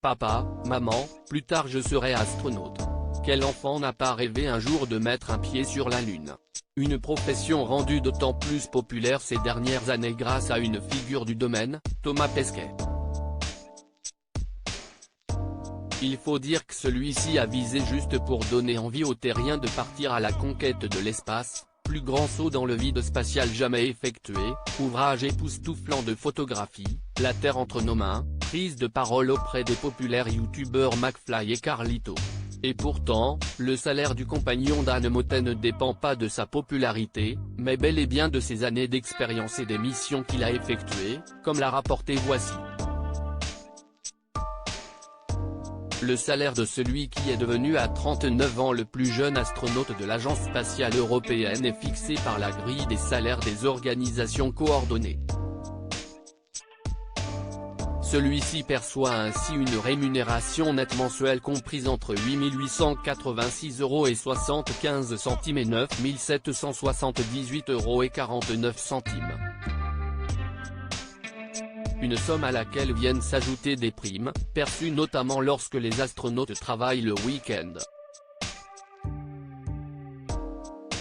Papa, maman, plus tard je serai astronaute. Quel enfant n'a pas rêvé un jour de mettre un pied sur la Lune? Une profession rendue d'autant plus populaire ces dernières années grâce à une figure du domaine, Thomas Pesquet. Il faut dire que celui-ci a visé juste pour donner envie aux terriens de partir à la conquête de l'espace, plus grand saut dans le vide spatial jamais effectué, ouvrage époustouflant de photographie, la Terre entre nos mains, prise de parole auprès des populaires youtubeurs McFly et Carlito. Et pourtant, le salaire du compagnon d'Anne Motet ne dépend pas de sa popularité, mais bel et bien de ses années d'expérience et des missions qu'il a effectuées, comme l'a rapporté Voici. Le salaire de celui qui est devenu à 39 ans le plus jeune astronaute de l'Agence spatiale européenne est fixé par la grille des salaires des organisations coordonnées. Celui-ci perçoit ainsi une rémunération nette mensuelle comprise entre 8 886,75 € et 9 778,49 €. Une somme à laquelle viennent s'ajouter des primes, perçues notamment lorsque les astronautes travaillent le week-end.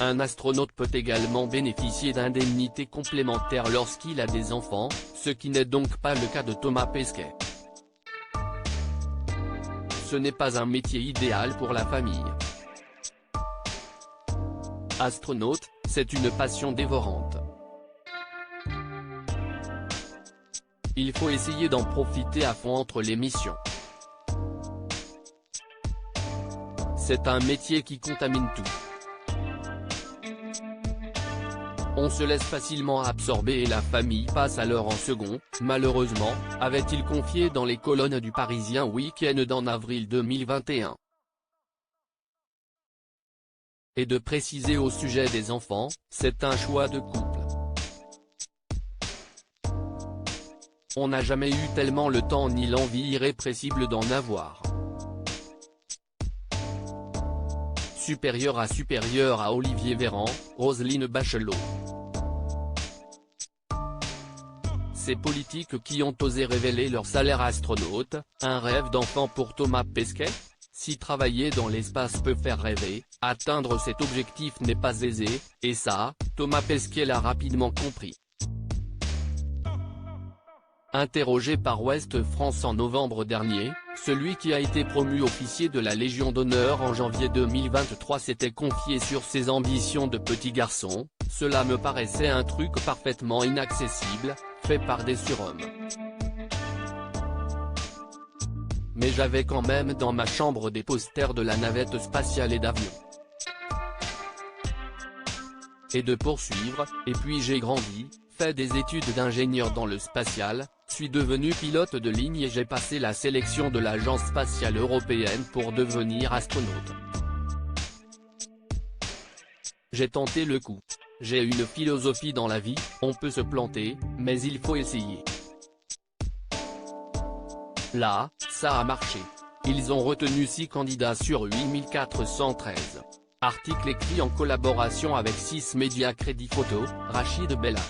Un astronaute peut également bénéficier d'indemnités complémentaires lorsqu'il a des enfants, ce qui n'est donc pas le cas de Thomas Pesquet. Ce n'est pas un métier idéal pour la famille. Astronaute, c'est une passion dévorante. Il faut essayer d'en profiter à fond entre les missions. C'est un métier qui contamine tout. On se laisse facilement absorber et la famille passe alors en second, malheureusement, avait-il confié dans les colonnes du Parisien Week-end en avril 2021. Et de préciser au sujet des enfants, c'est un choix de couple. On n'a jamais eu tellement le temps ni l'envie irrépressible d'en avoir. Supérieur à Olivier Véran, Roselyne Bachelot. Ces politiques qui ont osé révéler leur salaire astronaute, un rêve d'enfant pour Thomas Pesquet? Si travailler dans l'espace peut faire rêver, atteindre cet objectif n'est pas aisé, et ça, Thomas Pesquet l'a rapidement compris. Interrogé par Ouest France en novembre dernier, celui qui a été promu officier de la Légion d'honneur en janvier 2023 s'était confié sur ses ambitions de petit garçon. Cela me paraissait un truc parfaitement inaccessible, fait par des surhommes. Mais j'avais quand même dans ma chambre des posters de la navette spatiale et d'avions. Et de poursuivre, et puis j'ai grandi, fait des études d'ingénieur dans le spatial, suis devenu pilote de ligne et j'ai passé la sélection de l'Agence spatiale européenne pour devenir astronaute. J'ai tenté le coup. J'ai une philosophie dans la vie, on peut se planter, mais il faut essayer. Là, ça a marché. Ils ont retenu 6 candidats sur 8413. Article écrit en collaboration avec 6 médias Crédit Photo, Rachid Bellac.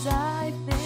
I've been